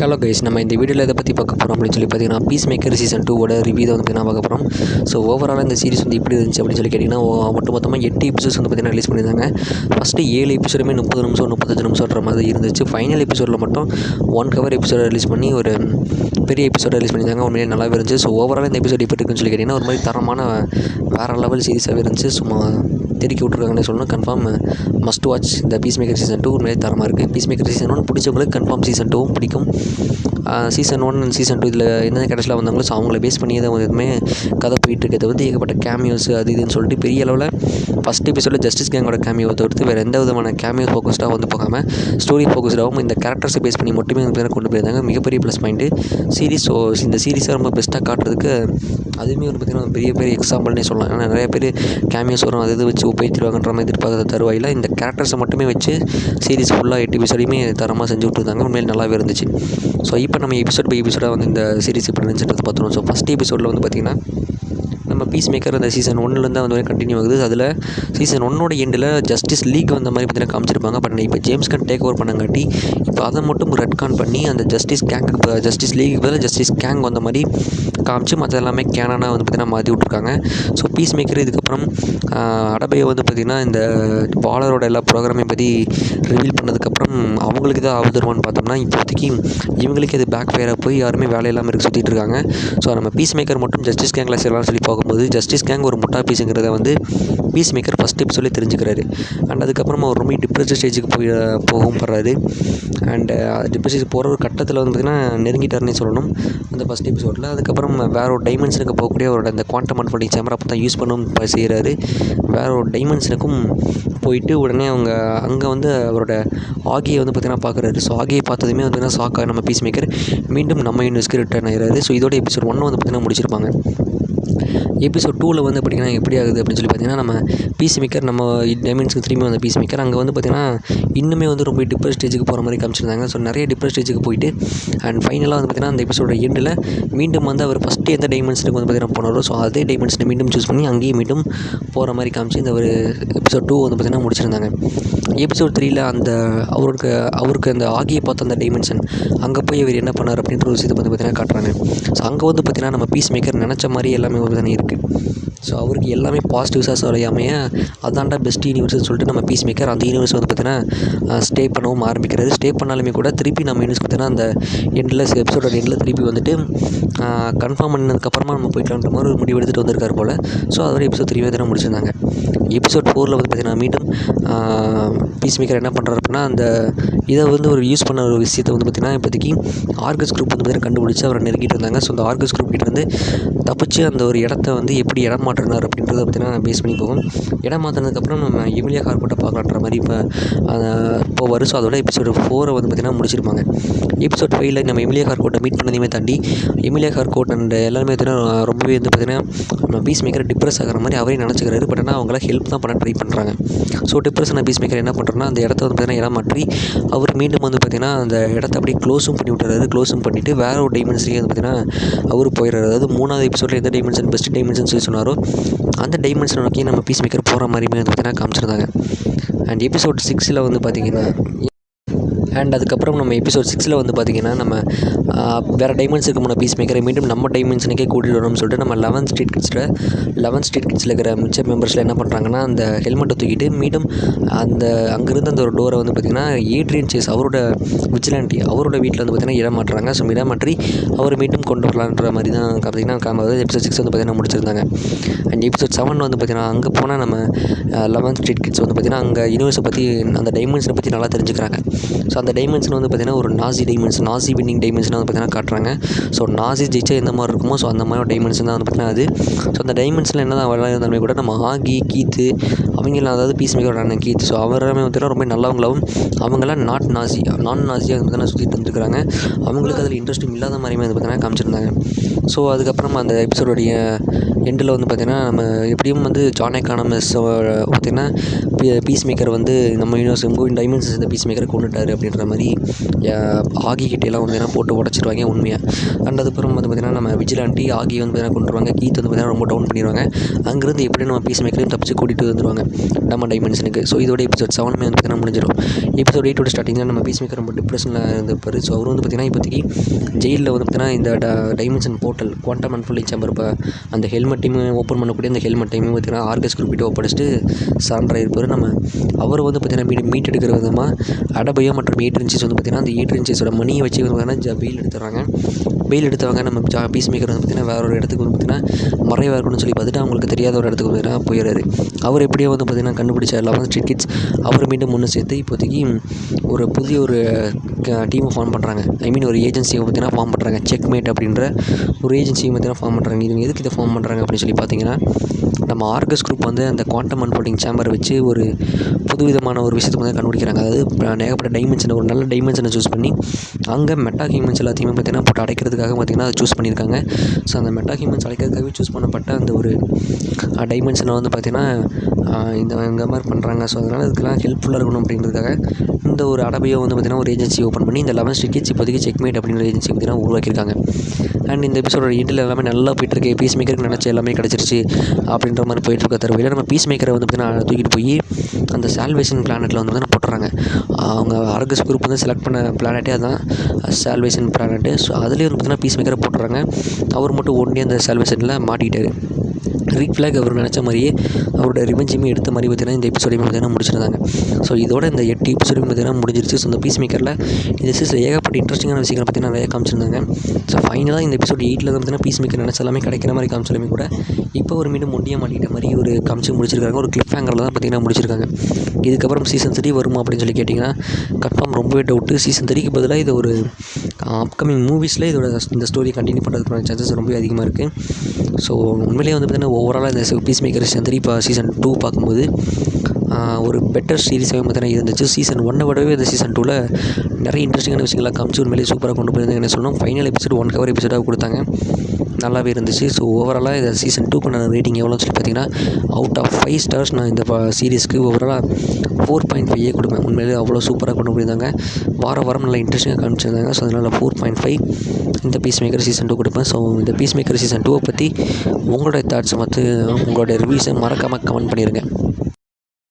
Hello guys, நம்ம இந்த வீடியோவில் இதை பற்றி பார்க்க போகிறோம் அப்படின்னு சொல்லி பார்த்தீங்கன்னா பீஸ் மேக்கர் சீசன் 2 ரிவ்யூ தான் வந்து பார்க்க போகிறோம். ஸோ ஓவராலாக இந்த சீரிஸ் வந்து எப்படி இருந்துச்சு அப்படின்னு சொல்லி கேட்டிங்கன்னா மொத்தமாக 8 எபிசோட்ஸ் வந்து பார்த்தீங்கன்னா ரிலீஸ் பண்ணியிருந்தாங்க. ஃபஸ்ட்டு 7 எபிசோடுமே 30 நிமிஷம் 35 நிமிஷம்ன்ற மாதிரி இருந்துச்சு. ஃபைனல் எபிசோடில் மட்டும் 1 ஹவர் எபிசோட ரிலீஸ் பண்ணி ஒரு பெரிய எபிசோட ரிலீஸ் பண்ணியிருந்தாங்க. உண்மையிலே நல்லாவே இருந்துச்சு. ஸோ ஓவரால் இந்த எபிசோட் எப்படி இருக்குன்னு சொல்லி கேட்டிங்கன்னா ஒரு மாதிரி தரமான வேறு லெவல் சீரிஸாகவே இருந்துச்சு. சும்மா தெருக்கி விட்ருக்காங்கன்னு சொல்லணும். கன்ஃபார்ம் மஸ்ட் வாட்ச் இந்த பீஸ் மேக்கர் சீசன் 2 உண்மையிலே தரமாக இருக்குது. பீஸ் மேக்கர் சீசன் 1 பிடிச்சவங்களுக்கு கன்ஃபார்ம் சீசன் 2 பிடிக்கும். சீசன் 1 அண்ட் சீசன் 2 இதில் என்ன கடைசியில் வந்தாங்களோ ஸோ அவங்கள பேஸ் பண்ணி தான் எதுவுமே கதை போயிட்டுருக்கிறது வந்து ஏகப்பட்ட கேமியோஸ் அது இதுன்னு சொல்லிட்டு பெரிய அளவில் ஃபஸ்ட் எபிசோடில் ஜஸ்டிஸ் கேங்கோட கேமியோவை தவிர்த்து வேறு எந்த விதமான கேமியோ ஃபோக்கஸ்டாக வந்து போகாமல் ஸ்டோரி ஃபோக்கஸ்டாகவும் இந்த கேரக்டர்ஸை பேஸ் பண்ணி மட்டுமே கொண்டு போயிருந்தாங்க. மிகப்பெரிய ப்ளஸ் பாயிண்ட்டு சீரிஸ். ஸோ இந்த சீரிஸை ரொம்ப பெஸ்ட்டாக காட்டுறதுக்கு அதுவுமே ஒரு பார்த்திங்கன்னா பெரிய பெரிய எக்ஸாம்பிள்னே சொல்லலாம். ஏன்னா நிறைய பேர் கேமியோஸ் வரும், அது இது வச்சு உபயோகித்திருவாங்கன்ற மாதிரி எதிர்பார்க்குற தருவாயில் இந்த கேரக்டர்ஸை மட்டுமே வச்சு சீரிஸ் ஃபுல்லாக 8 எபிசோடையுமே தரமாக செஞ்சு விட்டுருந்தாங்க. உண்மையில் நல்லாவே இருந்துச்சு. ஸோ இப்போ நம்ம எபிசோட் பை எபிசோடாக வந்து இந்த சீரிஸ் எப்படி இருந்துச்சுன்றது பார்த்துருவோம். ஸோ ஃபஸ்ட் எபிசோடில் வந்து பார்த்திங்கன்னா நம்ம பீஸ் மேக்கர் அந்த சீசன் 1லேருந்து வந்து கண்டினியூ ஆகுது. அதில் சீசன் 1 எண்டில் ஜஸ்டிஸ் லீக் வந்த மாதிரி பார்த்தீங்கன்னா காமிச்சிருப்பாங்க. பட் இப்போ ஜேம்ஸ் கான் டேக் ஓவர் பண்ணங்காட்டி இப்போ அதை மட்டும் ரெட் கான் பண்ணி அந்த ஜஸ்டிஸ் லீக்கு பதில் ஜஸ்டிஸ் கேங் வந்த மாதிரி காமிச்சு மற்ற எல்லாமே கேனாக வந்து பார்த்திங்கன்னா மாற்றி விட்ருக்காங்க. ஸோ பீஸ் மேக்கர் இதுக்கப்புறம் அடபையை வந்து பார்த்திங்கன்னா இந்த வாலரோட எல்லா ப்ரோக்ராமையும் பற்றி ரிவீல் பண்ணதுக்கப்புறம் அவங்களுக்கு தான் ஆகுதுருவான்னு பார்த்தோம்னா இப்போதைக்கு இவங்களுக்கு அது பேக் ஃபயராக போய் யாருமே வேலையில்லாமல் இருக்க சுற்றிட்டு இருக்காங்க. ஸோ நம்ம பீஸ் மேக்கர் மட்டும் ஜஸ்டிஸ் கேங்கில் சேரலாம்னு சொல்லி போகும்போது ஜஸ்டிஸ் கேங் ஒரு முட்டா பீஸுங்கிறத வந்து பீஸ் மேக்கர் ஃபஸ்ட் எபிசோட்லேயே தெரிஞ்சுக்கிறாரு. அண்ட் அதுக்கப்புறமா ஒரு ரொம்ப டிப்ரெஸ்ட் ஸ்டேஜுக்கு போகவும் படுறாரு. அண்டு டிப்ரெஷன் போகிற ஒரு கட்டத்தில் வந்து பார்த்திங்கன்னா நெருங்கிட்டார்னே சொல்லணும் அந்த ஃபஸ்ட் எபிசோடில். அதுக்கப்புறம் வேறு ஒரு டைமென்ஷனுக்கு போகக்கூடிய அவரோட அந்த குவாண்டம் அன்ஃபோல்டிங் சேமரா அப்போ தான் யூஸ் பண்ணவும் செய்கிறாரு. வேறு ஒரு டைமென்ஷனுக்கும் போயிட்டு உடனே அங்கே வந்து அவரோட ஆகியை வந்து பார்த்திங்கன்னா பார்க்குறாரு. ஸோ ஆகியை பார்த்ததுமே வந்து பார்த்திங்கன்னா ஷாக்காக நம்ம பீஸ் மேக்கர் மீண்டும் நம்ம யூனிவர்ஸ்க்கு ரிட்டர்ன் ஆகிறாரு. ஸோ இதோட எபிசோட் 1 வந்து பார்த்திங்கன்னா முடிச்சிருப்பாங்க. எபிசோட் 2ல் வந்து பார்த்திங்கன்னா எப்படி ஆகுது அப்படின்னு சொல்லி பார்த்திங்கன்னா நம்ம பீஸ் மேக்கர் நம்ம டைமென்ஷனுக்கு திரும்பி வந்த பீஸ் மேக்கர் அங்கே வந்து பார்த்திங்கன்னா இன்னுமே வந்து ரொம்ப டிப்ரெஸ் ஸ்டேஜுக்கு போகிற மாதிரி காமிச்சிருந்தாங்க. ஸோ நிறைய டிப்ரெஸ் ஸ்டேஜுக்கு போயிட்டு அண்ட் ஃபைனலாக வந்து பார்த்திங்கன்னா அந்த எபிசோட எண்டில் மீண்டும் வந்து அவர் ஃபஸ்ட்டு எந்த டைமென்ஷனுக்கு வந்து பார்த்திங்கன்னா போனாரோ ஸோ அதே டைமென்ஷனை மீண்டும் சூஸ் பண்ணி அங்கேயும் மீண்டும் போகிற மாதிரி காமிச்சு இந்த ஒரு எபிசோட் 2 வந்து பார்த்திங்கன்னா முடிச்சிருந்தாங்க. எபிசோட் 3ல் அந்த அவருக்கு அந்த ஆகியை பார்த்த அந்த டைமென்ஷன் அங்கே போய் அவர் என்ன பண்ணார் அப்படின்ற ஒரு விஷயத்தை வந்து பார்த்திங்கன்னா காட்டுறாங்க. ஸோ அங்கே வந்து பார்த்திங்கன்னா நம்ம பீஸ் மேக்கர் நினச்ச மாதிரி எல்லாமே வந்து இருக்குது. ஸோ அவருக்கு எல்லாமே பாசிட்டிவ்ஸாக சொல்லையாமைய அதான்டா பெஸ்ட் யூனிவர்ஸ்னு சொல்லிட்டு நம்ம பீஸ் மேக்கர் அந்த யூனிவர்ஸ் வந்து பார்த்திங்கன்னா ஸ்டே பண்ணவும் ஆரம்பிக்கிறாரு. ஸ்டே பண்ணாலுமே கூட திருப்பி நம்ம யூனிவர்ஸ் பார்த்திங்கன்னா அந்த எண்டில் எபிசோட எண்டில் திருப்பி வந்துட்டு கன்ஃபார்ம் பண்ணதுக்கப்புறமா நம்ம போய்க்கலான்ற மாதிரி ஒரு முடிவு எடுத்துகிட்டு வந்திருக்காரு போல். ஸோ அதோட எபிசோட் 3 தான் முடிச்சிருந்தாங்க. எபிசோட் 4ல் வந்து பார்த்திங்கன்னா மீண்டும் பீஸ் மேக்கர் என்ன பண்ணுறாரு அப்படின்னா அந்த இதை வந்து ஒரு யூஸ் பண்ண ஒரு விஷயத்தை வந்து பார்த்திங்கன்னா இப்போதைக்கு ஆர்கஸ் குரூப் வந்து பார்த்திங்கன்னா கண்டுபிடிச்சி அவரை நெருங்கிட்டு இருந்தாங்க. ஸோ அந்த ஆர்கஸ் குரூப் கிட்ட வந்து தப்பிச்சு அந்த ஒரு இடத்த வந்து எப்படி இடம் மாற்றினார் அப்படின்றத பார்த்திங்கன்னா பேஸ் பண்ணி போகும். இடம் மாற்றினதுக்கப்புறம் நம்ம எமிலியா ஹார்கோட்டை பார்க்கலான்ற மாதிரி இப்போ வரும். ஸோ அதோட எபிசோட் 4 வந்து பார்த்திங்கன்னா முடிச்சிருப்பாங்க. எபிசோட் 5ல் நம்ம எமிலியா ஹார்கோட்டை மீட் பண்ணதையுமே தாண்டி எமிலியா ஹார்கோட் அண்ட் எல்லாருமே பார்த்திங்கன்னா ரொம்பவே வந்து பார்த்திங்கன்னா நம்ம பீஸ் மேக்கர் டிப்ரெஸ் ஆகிற மாதிரி அவரே நினச்சிக்கிறாரு. பட் ஆனால் அவங்கள ஹெல்ப் தான் பண்ண ட்ரை பண்ணுறாங்க. ஸோ டிப்ரெஷனை பீஸ் மேக்கர் என்ன பண்ணுறோன்னா அந்த இடத்த வந்து பார்த்திங்கன்னா இடம் மாற்றி அவர் மீண்டும் வந்து பார்த்திங்கன்னா அந்த இடத்த அப்படியே க்ளோஸும் பண்ணி விட்டுறாரு. க்ளோஸும் பண்ணிவிட்டு வேறு ஒரு டைமென்ஷனுக்கு வந்து பார்த்திங்கன்னா அவர் போயிடுறாரு. அதாவது 3வது எபிசோடில் எந்த டைமென்ஷன் பெஸ்ட் டைமென்ஷன் சொல்லி சொன்னாரோ அந்த டைமென்ஷனை நோக்கி நம்ம பீஸ் மேக்கர் போகிற மாதிரியுமே வந்து பார்த்திங்கன்னா காமிச்சிருந்தாங்க. அண்ட் எபிசோட் 6ல் வந்து பார்த்திங்கன்னா அண்ட் அதுக்கப்புறம் நம்ம எபிசோட் 6ல் வந்து பார்த்திங்கன்னா நம்ம வேறு டைமென்ஷனுக்கு போன பீஸ் மேக்கரை மீண்டும் நம்ம டைமென்ஷனுக்கே கூட்டிகிட்டு வரணும்னு சொல்லிட்டு நம்ம 11th ஸ்ட்ரீட் கிட்ஸில் இருக்கிற மிச்ச மெம்பர்ஸில் என்ன பண்ணுறாங்கன்னா அந்த ஹெல்மெட்டை தூக்கிட்டு மீண்டும் அந்த அங்கேருந்து அந்த ஒரு டோரை வந்து பார்த்திங்கன்னா ஏட்ரியன் சேஸ் அவரோட விஜிலாண்டி அவரோட வீட்டில் வந்து பார்த்திங்கன்னா இடம் மாட்டுறாங்க. ஸோ இடம் மாற்றி அவர் மீண்டும் கொண்டு வரலான்ற மாதிரி தான் பார்த்திங்கன்னா எபிசோட் 6 வந்து பார்த்திங்கன்னா முடிச்சிருந்தாங்க. அண்ட் எபிசோட் 7 வந்து பார்த்திங்கன்னா அங்கே போனால் நம்ம 11th ஸ்ட்ரீட் கிட்ஸ் வந்து பார்த்திங்கன்னா அங்கே யூனிவர்ஸை பற்றி அந்த டைமென்ஷனை பற்றி நல்லா தெரிஞ்சுக்கிறாங்க. ஸோ அந்த டைமென்ஷன் வந்து பார்த்திங்கன்னா ஒரு நாசி வின்னிங் டைமென்ஷனாக வந்து பார்த்திங்கன்னா காட்டுறாங்க. ஸோ நாசி ஜெயிச்சா எந்த மாதிரி இருக்குமோ ஸோ அந்த மாதிரி டைமென்ஷன் தான் வந்து பார்த்திங்கன்னா அது. ஸோ அந்த டைமென்ஷனில் என்ன தான் இருந்தாலுமே கூட நம்ம ஆகி கீத்து அவங்களாம் அதாவது பீஸ் மேக்கரோட அண்ணன் கீத் ஸோ அவருமே வந்து ரொம்ப நல்லவங்களாகவும் அவங்களாம் நான் நாசியாக வந்து பார்த்திங்கன்னா சுற்றிட்டு வந்துருக்காங்க. அவங்களுக்கு அதில் இன்ட்ரெஸ்ட்டும் இல்லாத மாதிரியுமே வந்து பார்த்திங்கன்னா காமிச்சிருந்தாங்க. ஸோ அதுக்கப்புறம் அந்த எபிசோடைய எண்டில் வந்து பார்த்திங்கன்னா நம்ம எப்படியும் வந்து ஜான் எக்கானமிஸ் பார்த்திங்கன்னா பீஸ் மேக்கர் வந்து நம்ம யூனிவர்ஸ் டைமென்ஷன்ஸ் இந்த பீஸ் மேக்கரை கொண்டுட்டார் அப்படின்ற மாதிரி ஆகிக்கிட்டேலாம் வந்து போட்டு உடச்சிருவாங்க உண்மையாக. அண்ட் அதுக்கப்புறம் வந்து பார்த்திங்கன்னா நம்ம விஜிலாண்டி ஆகி வந்து பார்த்திங்கன்னா கொண்டுருவாங்க. கீத் வந்து பார்த்திங்கன்னா ரொம்ப டவுன் பண்ணிடுவாங்க. அங்கேருந்து எப்படி நம்ம பீஸ் மேக்கரையும் தப்பிச்சு கூட்டிகிட்டு வந்துடுவாங்க. நம்ம டைமென்ஷனுக்கு. ஸோ இதோட எபிசோட் 7 வந்து பார்த்திங்கன்னா முடிஞ்சிடும். எபிசோட் 8 ஸ்டார்டிங்கில் நம்ம பீஸ் மேக்கர் ரொம்ப டிப்ரெஷனில் இருந்திருப்பார். ஸோ அவர் வந்து பார்த்திங்கன்னா இப்போதைக்கு ஜெயிலில் வந்து பார்த்திங்கன்னா இந்த dimension portal quantum unfolding chamber இப்போ அந்த ஹெல்மெட்டையுமே ஓப்பன் பண்ணக்கூடிய அந்த ஹெல்மெட்டையுமே பார்த்திங்கன்னா ஆர்கஸ் குரூப்பிட்டு ஒப்படைச்சிட்டு சரண்டர் ஆகிருப்பார். நம்ம அவர் வந்து பார்த்திங்கன்னா மீட் எடுக்கிற விதமாக அடபயோ மற்றும் 8 இன்ச்சஸ் வந்து பார்த்திங்கன்னா அந்த 8 இன்ச்சஸோட மணியை வச்சு வந்து பார்த்திங்கன்னா பெயில் எடுத்துறாங்க. பெயில் எடுத்தவங்க நம்ம பீஸ் மேக்கர் வந்து பார்த்திங்கன்னா வேறு ஒரு இடத்துக்கு வந்து பார்த்திங்கன்னா மறைவாக இருக்கணும்னு சொல்லி பார்த்துட்டு அவங்களுக்கு தெரியாத ஒரு இடத்துக்கு பார்த்திங்கன்னா போயிடுறாரு. அவர் எப்படியோ வந்து பார்த்திங்கன்னா கண்டுபிடிச்ச 11 ஸ்ட்ரீட் கிட்ஸ் அவர் மீண்டும் ஒன்று சேர்த்து இப்போதைக்கு ஒரு புதிய ஒரு டீமை ஃபார்ம் பண்ணுறாங்க. ஒரு ஏஜென்சியை பார்த்திங்கன்னா ஃபார்ம் பண்ணுறாங்க. செக்மேட் அப்படின்ற ஒரு ஏஜென்சியை பார்த்திங்கன்னா ஃபார்ம் பண்ணுறாங்க. இது எதுக்கு இதை ஃபார்ம் பண்ணுறாங்க அப்படின்னு சொல்லி பார்த்தீங்கன்னா நம்ம ஆர்கஸ் குரூப் வந்து அந்த குவாண்டம் அன்ஃபோல்டிங் சேம்பரை வச்சு ஒரு புதுவிதமான ஒரு விஷயத்தை வந்து கண்டுபிடிக்கிறாங்க. அதாவது ஏகப்பட்ட டைமென்ஷனை ஒரு நல்ல டைமென்ஷனை சூஸ் பண்ணி அங்கே மெட்டா ஹியூமன்ஸ் எல்லாத்தையுமே பார்த்திங்கன்னா போட்டு அடைக்கிறதுக்காக பார்த்திங்கன்னா அதை சூஸ் பண்ணியிருக்காங்க. ஸோ அந்த மெட்டா ஹியூமன்ஸ் அடைக்கிறதுக்காகவே சூஸ் பண்ணப்பட்ட அந்த ஒரு டைமென்ஷனை வந்து பார்த்திங்கன்னா இந்த மாதிரி பண்ணுறாங்க. ஸோ அதனால் இதுக்கெல்லாம் ஹெல்ப்ஃபுல்லாக இருக்கணும் அப்படின்றதுக்காக இந்த ஒரு அடபையோ வந்து பார்த்திங்கன்னா ஒரு ஏஜென்சி ஓப்பன் பண்ணி இந்த 11 ஸ்ட்ரீட் கிட்ஸ் இப்போதைக்கு செக்மேட் அப்படின்ற ஏஜென்சி பார்த்திங்கன்னா உருவாக்கியிருக்காங்க. அண்ட் இந்த எபிசோட எண்டில் எல்லாமே நல்லா போயிட்டுருக்கு. பீஸ் மேக்கருக்கு நினச்ச எல்லாமே கிடச்சிருச்சு அப்படின்ற மாதிரி போயிட்டுருக்க தருவையில் நம்ம பீஸ் மேக்கரை வந்து பார்த்திங்கன்னா தூக்கிட்டு போய் அந்த சால்வேஷன் பிளானெட்டில் வந்து பார்த்திங்கன்னா போட்டுறாங்க. அவங்க ஆர்கஸ் குரூப் வந்து செலக்ட் பண்ண பிளானட்டே அதுதான் சால்வேஷன் பிளானட்டு. ஸோ அதுலேயே வந்து பார்த்திங்கன்னா பீஸ் மேக்கரை போட்டுறாங்க. அவர் மட்டும் ஒன்றே அந்த சால்வேஷனில் மாட்டிக்கிட்டார். ரிக் ஃப்ளாக் அவர் நினச்ச மாதிரியே அவரோட ரிவெஞ்சுமே எடுத்த மாதிரி பார்த்திங்கன்னா இந்த எபிசோடையுமே பார்த்திங்கன்னா முடிச்சிருந்தாங்க. ஸோ இதோட இந்த 8 எபிசோடையும் பார்த்திங்கன்னா முடிஞ்சிருச்சு. ஸோ இந்த பீஸ் மேக்கரில் இந்த சீசன் ஏகப்பட்ட இன்ட்ரெஸ்டிங்கான விஷயங்கள் பார்த்திங்கன்னா நிறைய காமிச்சிருந்தாங்க. ஸோ ஃபைனலாக இந்த எபிசோட் 8 தான் பார்த்திங்கன்னா பீஸ் மேக்கர் நினச்ச எல்லாமே கிடைக்கிற மாதிரி காமிச்சாலுமே கூட இப்போ ஒரு மீண்டும் ஒண்டியாக மாட்டிக்கிட்ட மாதிரி ஒரு காமிச்சு முடிச்சிருக்காங்க. ஒரு கிளிப் ஹேங்கரில் தான் பார்த்திங்கன்னா முடிச்சிருக்காங்க. இதுக்கப்புறம் சீசன் 3 வருமா அப்படின்னு சொல்லி கேட்டிங்கன்னா கன்ஃபார்ம் ரொம்பவே டவுட்டு. சீசன் 3க்கு பதிலாக இது ஒரு அப்கமிங் மூவிஸில் இதோட இந்த ஸ்டோரியை கண்டினியூ பண்ணுறதுக்கான சான்சஸ் ரொம்ப அதிகமாக இருக்குது. ஸோ உண்மையிலேயே வந்து பார்த்திங்கன்னா ஓவராலாக இந்த பீஸ் மேக்கர் சீசன் 3 இப்போ சீசன் 2 பார்க்கும்போது ஒரு பெட்டர் சீரிஸாகவே பார்த்திங்கன்னா இருந்துச்சு. சீசன் 1 விடவே இந்த சீசன் 2ல் நிறைய இன்ட்ரெஸ்டிங்கான விஷயங்கள்லாம் காமிச்சு உண்மையிலேயே சூப்பராக கொண்டு போயிருந்தாங்க. சொல்லணும் ஃபைனல் எபிசோட் 1 ஹவர் எபிசோடாக கொடுத்தாங்க. நல்லாவே இருந்துச்சு. ஸோ ஓவராலாக இந்த சீசன் 2க்கு நான் ரேட்டிங் எவ்வளோன்னு சொல்லி பார்த்தீங்கன்னா அவுட் ஆஃப் 5 ஸ்டார்ஸ் நான் இந்த சீரிஸ்க்கு ஓவராலாக 4.5 கொடுப்பேன். உண்மையிலே அவ்வளோ சூப்பராக கொண்டு போயிருந்தாங்க. வாரம் நல்லா இன்ட்ரெஸ்டிங்காக காமிச்சிருந்தாங்க. ஸோ அதனால் 4.5 இந்த பீஸ் மேக்கர் சீசன் 2 கொடுப்பேன். ஸோ இந்த பீஸ் மேக்கர் சீசன் 2 பற்றி உங்களோட தாட்ஸை உங்களோட ரிவ்யூஸை மறக்காமல் கமெண்ட் பண்ணிடுங்க.